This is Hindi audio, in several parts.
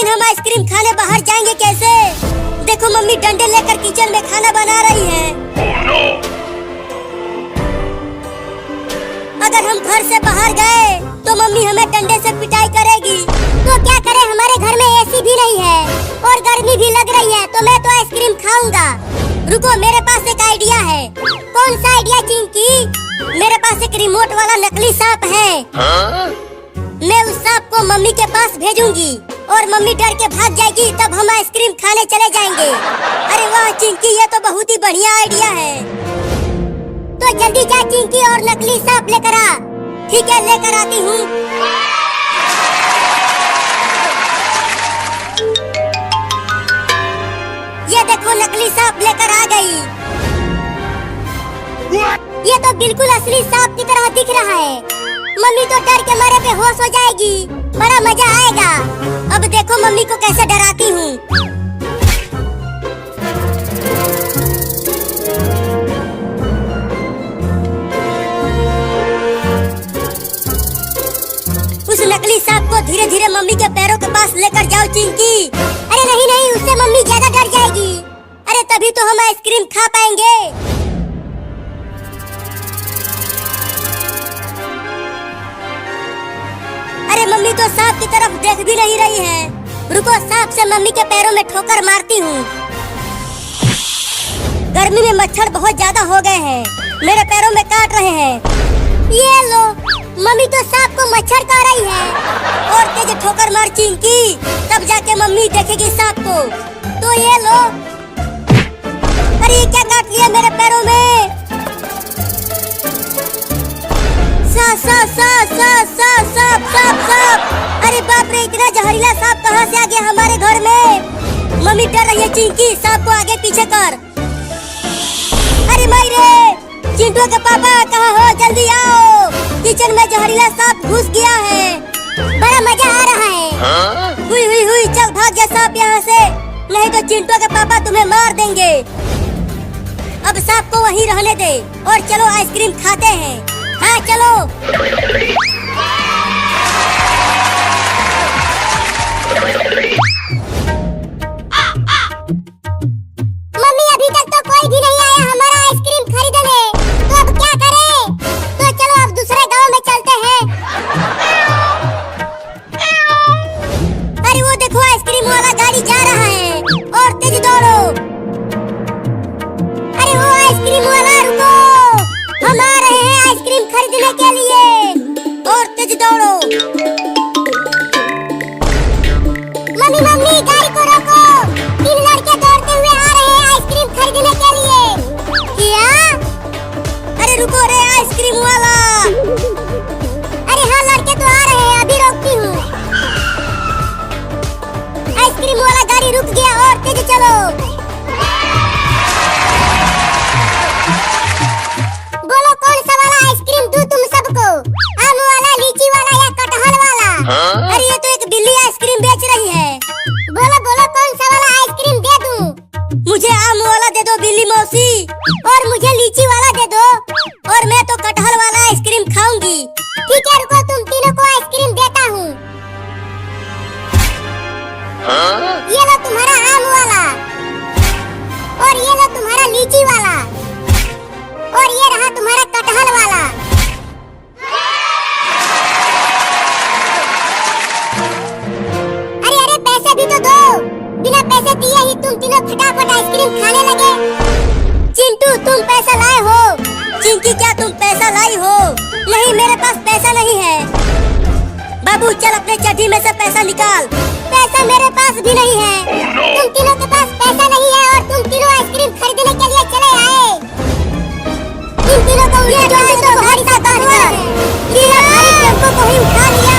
लेकिन हम आइसक्रीम खाने बाहर जाएंगे कैसे? देखो मम्मी डंडे लेकर किचन में खाना बना रही है। अगर हम घर से बाहर गए तो मम्मी हमें डंडे से पिटाई करेगी। तो क्या करें, हमारे घर में एसी भी नहीं है और गर्मी भी लग रही है, तो मैं तो आइसक्रीम खाऊंगा। रुको, मेरे पास एक आइडिया है। कौन सा आइडिया चिंकी? मेरे पास एक रिमोट वाला नकली सांप है। मैं उस सांप को मम्मी के पास भेजूंगी और मम्मी डर के भाग जाएगी, तब हम आइसक्रीम खाने चले जाएंगे। अरे वाह चिंकी, ये तो बहुत ही बढ़िया आइडिया है। तो जल्दी जा चिंकी और नकली सांप लेकर आ। ठीक है, लेकर आती हूँ। ये देखो नकली सांप लेकर आ गई। ये तो बिल्कुल असली सांप की तरह दिख रहा है। मम्मी तो डर के मारे बेहोश हो जाएगी, बड़ा मजा आएगा। अब देखो मम्मी को कैसे डराती हूँ। उस नकली सांप को धीरे धीरे मम्मी के पैरों के पास लेकर जाओ चिंकी। अरे नहीं नहीं, उससे मम्मी ज्यादा डर जाएगी। अरे तभी तो हम आइसक्रीम खा पाएंगे। अरे मम्मी तो सांप की तरफ देख भी नहीं रही है। रुको, सांप से मम्मी के पैरों में ठोकर मारती हूँ। गर्मी में मच्छर बहुत ज्यादा हो गए हैं, मेरे पैरों में काट रहे हैं। ये लो, मम्मी तो सांप को मच्छर खा रही है। और तेज ठोकर मार चिंकी, तब जाके मम्मी देखेगी सांप को। तो ये लो। अरे ये क्या काट लिया मेरे पैरों में? सांप। अरे बाप रे, इतना जहरीला सांप कहाँ से आ गया हमारे घर में? मम्मी डर रही है चिंकी, सांप को आगे पीछे कर। अरे माई रे, चिंटू के पापा कहाँ हो? जल्दी आओ, किचन में जहरीला सांप घुस गया है। बड़ा मजा आ रहा है। हुई, चल भाग जा सांप यहाँ से, नहीं तो चिंटू के पापा तुम्हें मार देंगे। अब सांप को वहीं रहने दे और चलो आइसक्रीम खाते हैं। हाँ चलो। मम्मी अभी तक तो कोई भी नहीं आया हमारा आइसक्रीम खरीदने, तो अब क्या करें? तो चलो अब दूसरे गांव में चलते हैं। अरे वो देखो आइसक्रीम वाला गाड़ी जा रहा है, और तेज दौड़ो। अरे वो आइसक्रीम वाला, रुको, हम आ रहे हैं आइसक्रीम खरीदने के लिए, और तेज दौड़ो। मम्मी गाड़ी को रोको, 3 लड़के दौड़ते हुए आ रहे हैं आइसक्रीम खरीदने के लिए। क्या? अरे रुको रे आइसक्रीम वाला। अरे हाँ, लड़के तो आ रहे हैं, अभी रोकती हूँ। आइसक्रीम वाला गाड़ी रुक गया, और तेज चलो। बोलो कौन सा वाला आइसक्रीम दूं तुम सबको? आम वाला, लीची वाला या कटहल वाला? अरे ये तो एक बिल्ली आइसक्रीम बेच रही है। बोलो कौन सा वाला आइसक्रीम दे दूं? मुझे आम वाला दे दो बिल्ली मौसी, और मुझे लीची वाला दे दो, और मैं तो कटहल वाला आइसक्रीम खाऊंगी। ठीक है, रुको, तुम तीनों को आइसक्रीम देता हूँ। ये लो तुम्हारा आम वाला, और ये लो तुम्हारा लीची वाला, और ये रहा तुम्हारा कटहल वाला। अरे पैसे भी तो दो, बिना पैसे दिए ही तुम तीनों फटाफट आइसक्रीम खाने लगे। चिंटू तुम पैसा लाए हो? चिंकी क्या तुम पैसा लाई हो? नहीं, मेरे पास पैसा नहीं है। बाबू चल अपने चड्डी में से पैसा निकाल। पैसा मेरे पास भी नहीं है। तुम तीनों के पास पैसा नहीं है और तुम तीनों आइसक्रीम खरीदने के लिए चले आए। इन तीनों को ये तो भारी सा बात है। तीनों भारी टेम्पो को ही उठा लिया।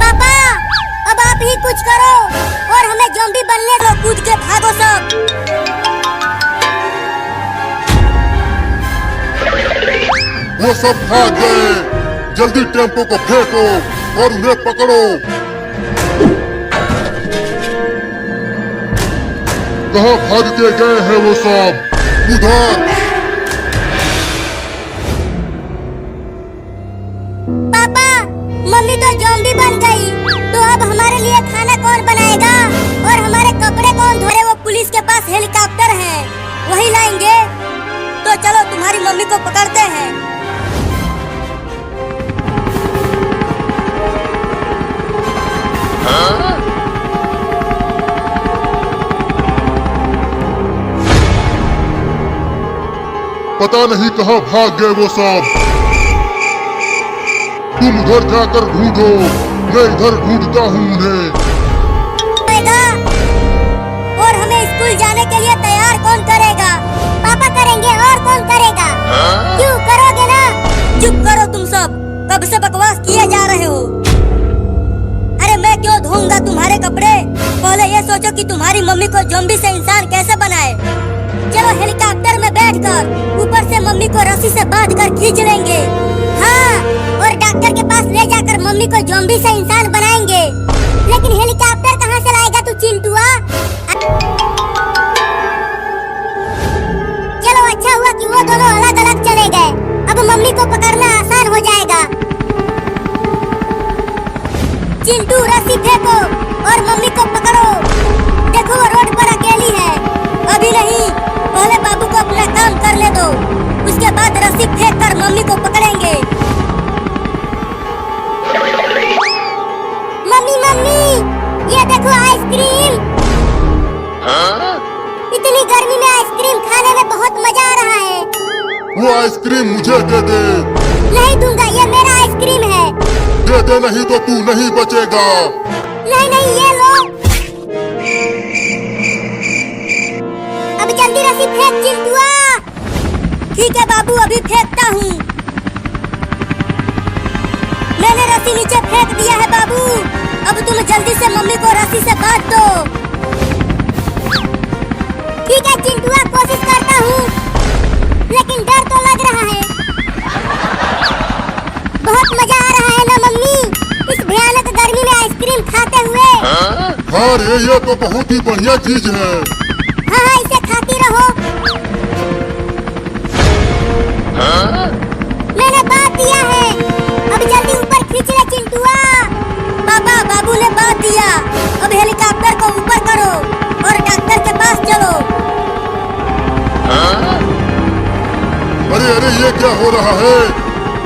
पापा अब आप ही कुछ करो और हमें ज़ॉम्बी बनने दो। कूद के भागो सब। वो सब भाग गए। जल्दी टेम्पो को फेंको और उन्हें पकड़ो। कहाँ भाग के गए हैं वो सब? उधर। पापा मम्मी तो ज़ॉम्बी बन गई तो अब हमारे लिए खाना कौन बनाएगा और हमारे कपड़े कौन धोए? वो पुलिस के पास हेलीकॉप्टर है, वही लाएंगे। तो चलो तुम्हारी मम्मी को पकड़ते हैं। पता नहीं कहाँ भाग गए वो सब। तुम उधर जाकर ढूंढो, मैं इधर ढूंढता हूँ उन्हें। और हमें स्कूल जाने के लिए तैयार कौन करेगा? पापा करेंगे और कौन करेगा? क्यों करोगे ना? चुप करो तुम सब, कब से बकवास किए जा रहे हो। अरे मैं क्यों धोऊंगा तुम्हारे कपड़े? पहले ये सोचो कि तुम्हारी मम्मी को ज़ॉम्बी से इंसान कैसे बनाए। चलो हेलीकॉप्टर में बैठकर ऊपर से मम्मी को रस्सी से बांधकर खींच लेंगे। हाँ, और डॉक्टर के पास ले जाकर मम्मी को ज़ॉम्बी से इंसान बनाएंगे। लेकिन हेलीकॉप्टर कहाँ से लाएगा तू चिंटुआ? चलो अच्छा हुआ कि वो दोनों अलग अलग चले गए, अब मम्मी को पकड़ना आसान हो जाएगा। चिंटू रस्सी फेंको और मम्मी को पकड़ो। देखो वो रोड पर अकेली है। अभी नहीं, पहले बाबू को अपना काम करने दो, उसके बाद रस्सी फेंक कर मम्मी को पकड़ेंगे। मम्मी मम्मी, ये देखो आइसक्रीम। इतनी गर्मी में आइसक्रीम खाने में बहुत मजा आ रहा है। वो आइसक्रीम मुझे दे दे। नहीं दूंगा, ये मेरा आइसक्रीम है। दे दे, नहीं तो तू नहीं बचेगा। नहीं नहीं, ये लो। अब जल्दी रस्सी फेंक चिंटुआ। ठीक है बाबू, अभी फेंकता हूँ। मैंने रस्सी नीचे फेंक दिया है बाबू। अब तुम जल्दी से मम्मी को रस्सी से बांध दो। ठीक है चिंटुआ, कोशिश करता हूँ, लेकिन डर तो लग रहा है। बहुत मजा आ रहा है ना मम्मी, इस भयानक गर्मी में आइसक्रीम खाते हुए। हाँ रे, ये तो बहुत ही बढ़िया चीज है। हाँ, इसे खाती रहो। मैंने बांध दिया है, अब जल्दी ऊपर खींच ले चिंटुआ। पापा, बाबू ने बांध दिया, अब हेलीकॉप्टर को ऊपर करो और डॉक्टर के पास चलो। अरे अरे, ये क्या हो रहा है?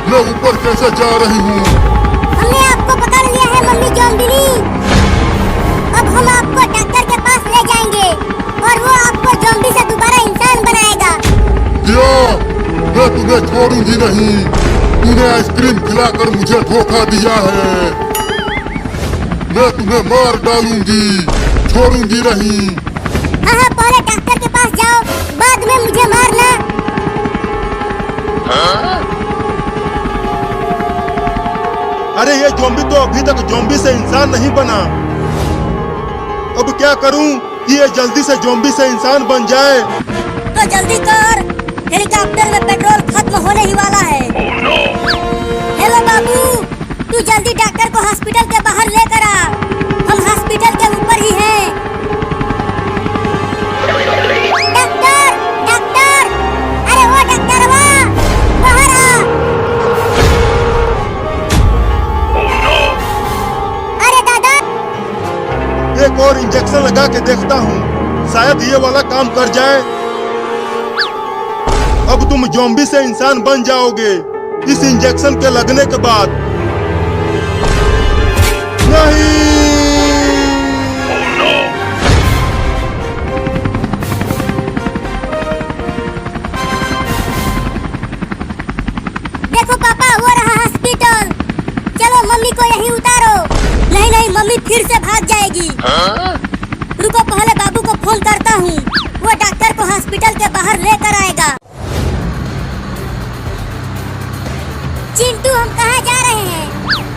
मैं ऊपर कैसे जा रही हूँ? हमने आपको पकड़ लिया है मम्मी ज़ॉम्बिनी। अब हम आपको डॉक्टर के पास ले जाएंगे और वो आपको ज़ॉम्बी से दोबारा इंसान बनाएगा। क्या? मैं तुम्हें छोड़ूंगी नहीं। तूने आइसक्रीम खिलाकर मुझे धोखा दिया है। मैं तुम्हें मार डालूंगी, छोड़ूंगी नहीं। हाँ, पहले डॉक्टर के पास जाओ, बाद में मुझे मारना। अरे ये ज़ॉम्बी तो अभी तक ज़ॉम्बी से इंसान नहीं बना। अब क्या करूं कि ये जल्दी से ज़ॉम्बी से इंसान बन जाए? तो जल्दी कर, हेलीकॉप्टर में पेट्रोल खत्म होने ही वाला है। हेलो बाबू, तू जल्दी डॉक्टर को हॉस्पिटल के बाहर लेकर आ, हम हॉस्पिटल के ऊपर ही हैं। डॉक्टर, डॉक्टर, अरे वो डॉक्टर बाहर आ। अरे दादा, एक और इंजेक्शन लगा के देखता हूँ, शायद ये वाला काम कर जाए। अब तुम ज़ॉम्बी से इंसान बन जाओगे इस इंजेक्शन के लगने के बाद। नहीं! देखो पापा, वो रहा हॉस्पिटल। चलो मम्मी को यहीं उतारो। नहीं नहीं, मम्मी फिर से भाग जाएगी। रुको, पहले बाबू को फोन करता हूँ, वो डॉक्टर को हॉस्पिटल के बाहर लेकर आएगा। चिंटू, हम कहाँ जा रहे हैं?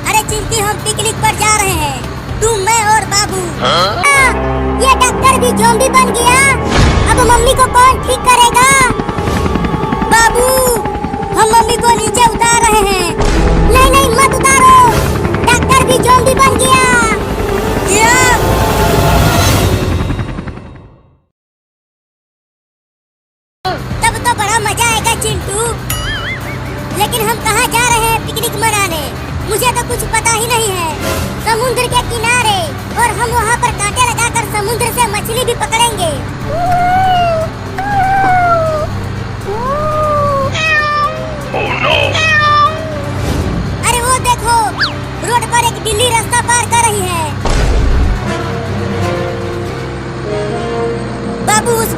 अरे चिंटी, हम पिकनिक पर जा रहे हैं, तू, मैं और बाबू। ये डॉक्टर भी ज़ॉम्बी बन गया। अब मम्मी को कौन ठीक करेगा? बाबू, हम मम्मी को नीचे उतार रहे हैं। नहीं नहीं, मत उतारो, डॉक्टर भी ज़ॉम्बी बन गया। तब तो बड़ा मजा आएगा चिंटू। लेकिन हम कहाँ जा रहे हैं पिकनिक मनाने? मुझे तो कुछ पता ही नहीं है।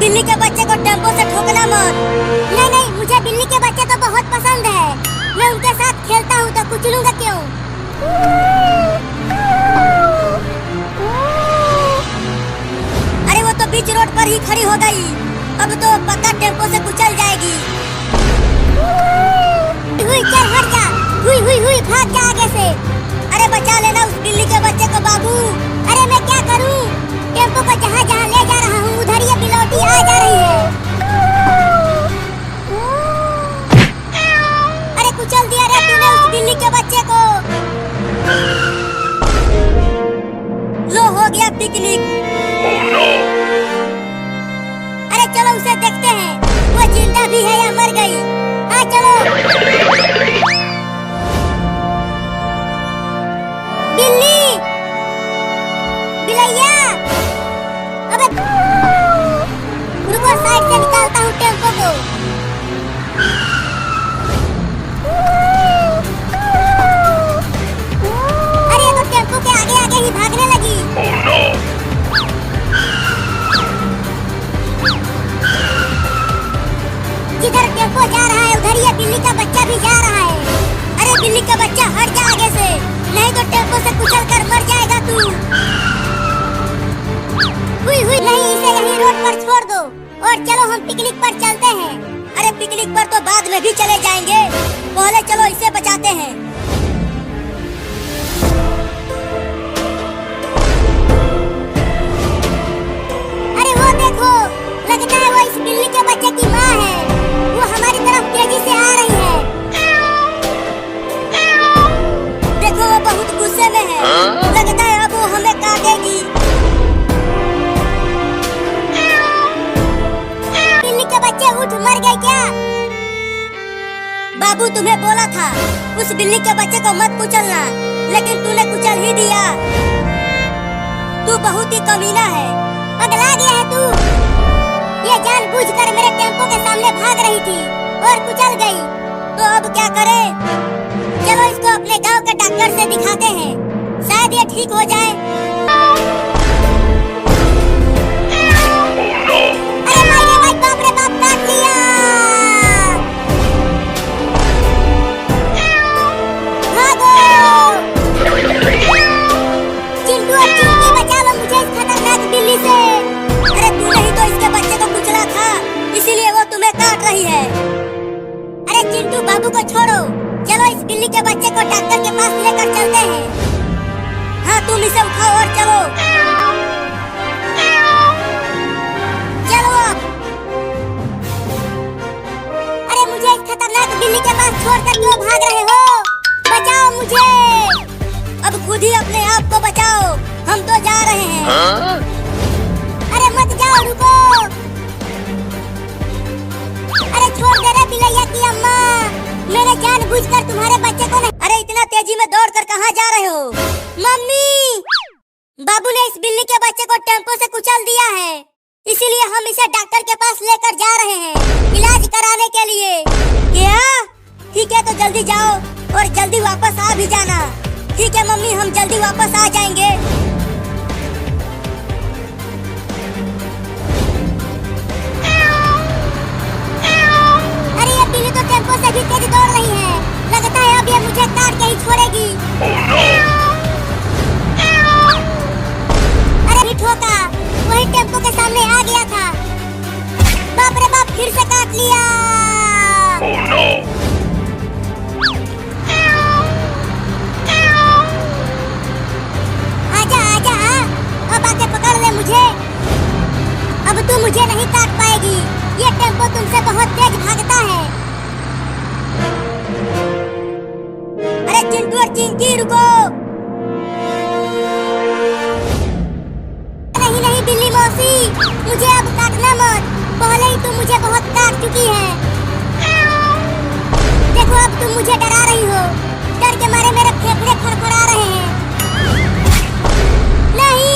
बिल्ली के बच्चे को टेम्पो से ठोकना मत। नहीं नहीं, मुझे बिल्ली के बच्चे तो बहुत पसंद है। मैं उनके साथ खेलता हूँ तो कुचलूंगा क्यों? अरे वो तो बीच रोड पर ही खड़ी हो गई, अब तो पक्का टेम्पो से कुचल जाएगी। हुई चल हट जा, हुई भाग जा आगे से। अरे बचा लेना उस बिल्ली के बच्चे को बाबू। अरे मैं क्या करूं? टेम्पो को जहाँ जहाँ ले जा रहा हूँ उधर ये बिलौटी आ जा रही है। अरे कुचल दिया रे तूने उस बिल्ली के बच्चे को। लो हो गया पिकनिक। अरे चलो उसे देखते हैं, वो जिंदा भी है या मर गई। हाँ चलो। बिल्ली, बिलैया, अबे रुको, साइड से निकालता हूँ टेम्पो को। अरे तो टेम्पो के आगे आगे ही भागने लगी। जिधर टेम्पो जा रहा है उधर ये बिल्ली का बच्चा भी जा रहा है। अरे बिल्ली का बच्चा हट जा आगे से, नहीं तो टेम्पो से कुचल कर मर जाएगा तू। हुई नहीं, इसे यहीं रोड पर छोड़ दो और चलो हम पिकनिक पर चलते हैं। अरे पिकनिक पर तो बाद में भी चले जाएंगे, पहले चलो इसे बचाते हैं। अरे वो देखो, लगता है वो इस बिल्ली के बच्चे की माँ है। वो हमारी तरफ तेजी से आ रही है। देखो वो बहुत गुस्से में है, लगता है अब वो हमें काटेगी। बिल्ली के बच्चे उठ, मर गए क्या? बाबू तुम्हें बोला था उस बिल्ली के बच्चे को मत कुचलना, लेकिन तूने कुचल ही दिया। तू बहुत ही कमीना है। पगला गया है तू। ये जानबूझकर मेरे टेम्पो के सामने भाग रही थी और कुचल गई, तो अब क्या करें? चलो इसको अपने गांव के डॉक्टर से दिखाते हैं, शायद ये ठीक हो जाए। अरे भाई बाप रे बाप, काट लिया। भागो चिंटू और चिंकी, बचा लो मुझे इस खतरनाक बिल्ली से। अरे तूने ही तो इसके बच्चे को कुचला था, इसीलिए वो तुम्हें काट रही है। अरे चिंटू बाबू को छोड़ो, चलो इस बिल्ली के बच्चे को डॉक्टर के पास लेकर चलते हैं। हाँ तुम इसे उठाओ और चलो चलो अब। अरे मुझे इस खतरनाक बिल्ली के पास छोड़कर क्यों भाग रहे हो? बचाओ मुझे, अब खुद ही अपने आप को बचाओ, हम तो जा रहे हैं। अरे मत जाओ, रुको। अरे छोड़ दे रे बिलैया की अम्मा, मैंने जानबूझकर तुम्हारे बच्चे को नहीं। अरे इतना तेजी में दौड़कर कहाँ जा रहे हो? मम्मी, बाबू ने इस बिल्ली के बच्चे को टेम्पो से कुचल दिया है, इसीलिए हम इसे डॉक्टर के पास लेकर जा रहे हैं इलाज कराने के लिए। क्या? ठीक है तो जल्दी जाओ और जल्दी वापस आ भी जाना। ठीक है मम्मी, हम जल्दी वापस आ जाएंगे। अरे ये बिल्ली तो टेम्पो से भी तेज दौड़ रही है, लगता है अब ये मुझे काट के ही छोड़ेगी। अरे भी ठोका, वही टेम्पो के सामने आ गया था। बाप रे बाप, फिर से काट लिया। आजा आजा, अब आके पकड़ ले मुझे। अब तू मुझे नहीं काट पाएगी, ये टेम्पो तुमसे बहुत तेज भागता है। अरे चिंटू और चिंकी रुको। नहीं नहीं बिल्ली मौसी, मुझे अब काटना मत, पहले ही तुम मुझे बहुत काट चुकी है। देखो अब तुम मुझे डरा रही हो, डर के मारे मेरे फेफड़े फड़फड़ा रहे हैं। नहीं,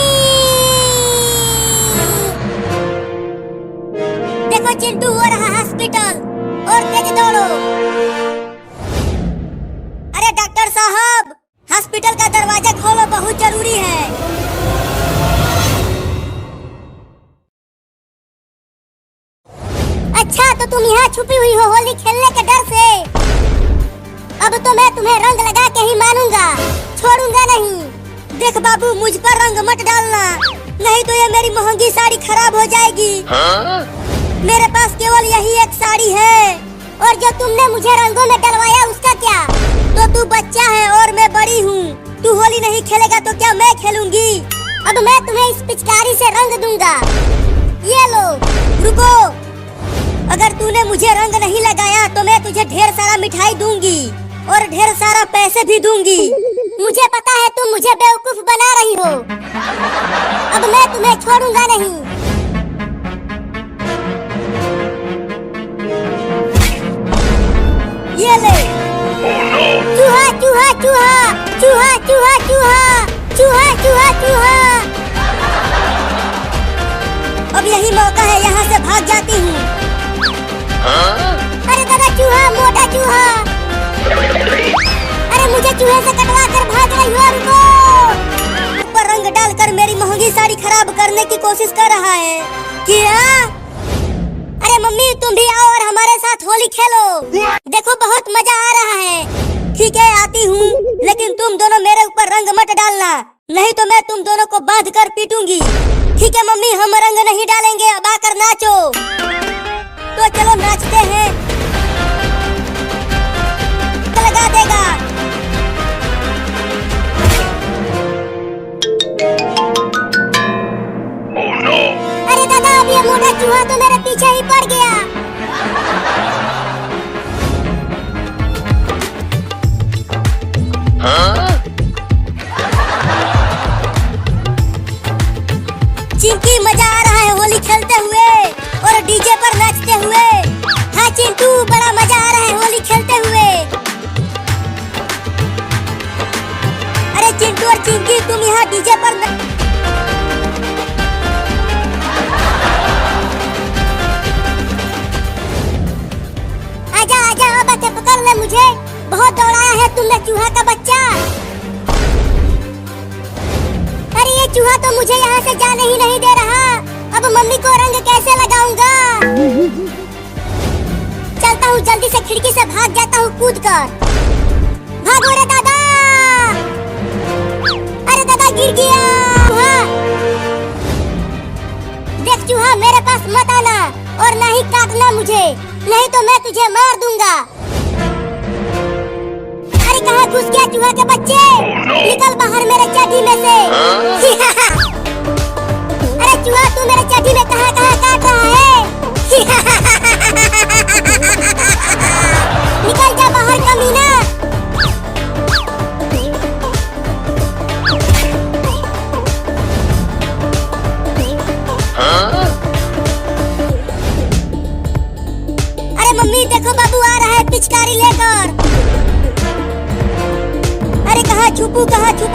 देखो चिंटू हो रहा हॉस्पिटल, और तेज दौड़ो। अरे डॉक्टर साहब, हॉस्पिटल का दरवाजा खोलो, बहुत जरूरी है। अच्छा तो तुम यहाँ छुपी हुई हो होली खेलने के डर से। अब तो मैं तुम्हें रंग लगा के ही मानूंगा, छोड़ूंगा नहीं। देख बाबू, मुझ पर रंग मत डालना, नहीं तो ये मेरी महंगी साड़ी खराब हो जाएगी। मेरे पास केवल यही एक साड़ी है, और जो तुमने मुझे रंगों में डलवाया उसका क्या? तो तू बच्चा है और मैं बड़ी हूँ। तू होली नहीं खेलेगा तो क्या मैं खेलूंगी? अब मैं तुम्हें इस पिचकारी से रंग दूंगा। ये लो। रुको, अगर तूने मुझे रंग नहीं लगाया तो मैं तुझे ढेर सारा मिठाई दूंगी और ढेर सारा पैसे भी दूंगी। मुझे पता है तुम मुझे बेवकूफ बना रही हो। अब मैं तुम्हें छोड़ूंगा नहीं। ये ले। चूहा चूहा चूहा चूहा चूहा चूहा चूहा चूहा चूहा। अब यही मौका है, यहाँ से भाग जाती हूँ। अरे दादा, चूहा, मोटा चूहा। अरे मुझे चूहे से कटवा कर भाग रही हो। रुको। ऊपर रंग डालकर मेरी महंगी साड़ी खराब करने की कोशिश कर रहा है। क्या? अरे मम्मी, तुम भी आओ और हमारे साथ होली खेलो। देखो बहुत मजा आ रहा है। ठीक है, आती हूँ, लेकिन तुम दोनों मेरे ऊपर रंग मत डालना, नहीं तो मैं तुम दोनों को बांध कर पीटूंगी। ठीक है मम्मी, हम रंग नहीं डालेंगे। अब आकर नाचो। तो चलो नाचते हैं। लगा देगा। अरे दादा, अब ये मोटा चूहा तो मेरे पीछे ही पड़ गया। चिंकी, मजा आ रहा है होली खेलते हुए और डीजे पर नाचते हुए। हाँ चिंटू, बड़ा मजा आ रहा है होली खेलते हुए। अरे चिंटू और चिंकी, तुम यहाँ डीजे पर आजा आजा, अब आके पकड़ ले मुझे। बहुत दौड़ाया है तुमने चूहा का बच्चा। अरे ये चूहा तो मुझे यहाँ से जाने ही नहीं दे रहा। अब मम्मी को रंग कैसे लगाऊंगा? चलता हूँ, जल्दी से खिड़की से भाग जाता हूँ कूद कर। भागो रे दादा। अरे दादा, गिर गया। चूहा, देख चूहा, मेरे पास मत आना और ना ही काटना मुझे, नहीं तो मैं तुझे मार दूंगा। अरे कहाँ घुस गया चूहा के बच्चे? निकल बाहर मेरे चड्डी में से। अरे चूहा, तू मेरे चड्डी में कहाँ कहाँ काट रहा है? निकल जा बाहर कमीना। अरे मम्मी देखो, बाबू आ रहा है पिचकारी लेकर। अरे कहाँ छुपू,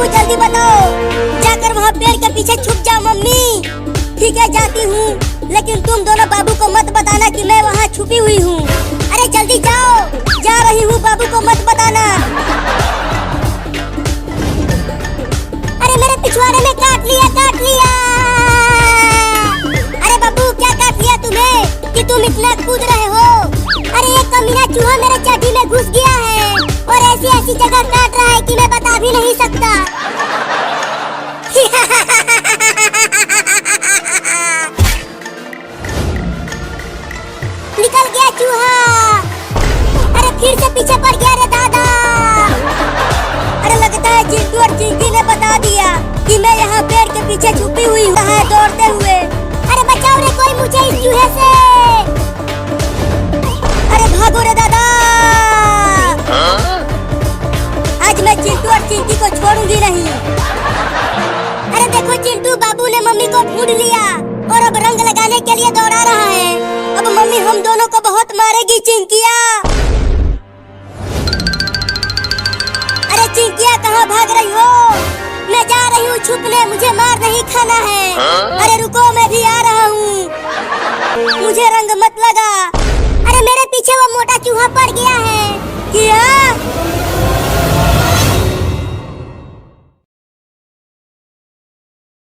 जल्दी बताओ। जाकर वहाँ पेड़ के पीछे छुप जाओ मम्मी। ठीक है, जाती हूँ, लेकिन तुम दोनों बाबू को मत बताना कि मैं वहाँ छुपी हुई हूँ। अरे जल्दी जाओ, जा रही हूँ, बाबू को मत बताना। अरे मेरे पिछवाड़े में काट लिया, काट लिया। अरे बाबू, क्या काट लिया तुम्हें कि तुम इतना कूद रहे हो? अरे ये कमीना चूहा मेरे चड्डी में घुस गया है और ऐसी ऐसी जगह काट रहा है कि मैं बता भी नहीं सकता। निकल गया चूहा। अरे फिर से पीछे पड़ गया रे दादा। अरे लगता है चिंटू और चिंकी ने बता दिया कि मैं यहाँ पेड़ के पीछे छुपी हुई हूँ दौड़ते हुए। अरे बचाओ रे कोई मुझे इस चूहे से। अरे भागो रे दादा। आज मैं चिंटू और चिंकी को छोड़ूंगी नहीं। अरे देखो चिंटू, बाबू ने मम्मी को ढूंढ लिया और अब रंग लगाने के लिए दौड़ा रहा है। अब मम्मी हम दोनों को बहुत मारेगी चिंकिया। अरे चिंकिया, कहाँ भाग रही हो? मैं जा रही हूँ छुपने, मुझे मार नहीं खाना है। अरे रुको, मैं भी आ रहा हूँ, मुझे रंग मत लगा। अरे मेरे पीछे वो मोटा चूहा पड़ गया है। क्या?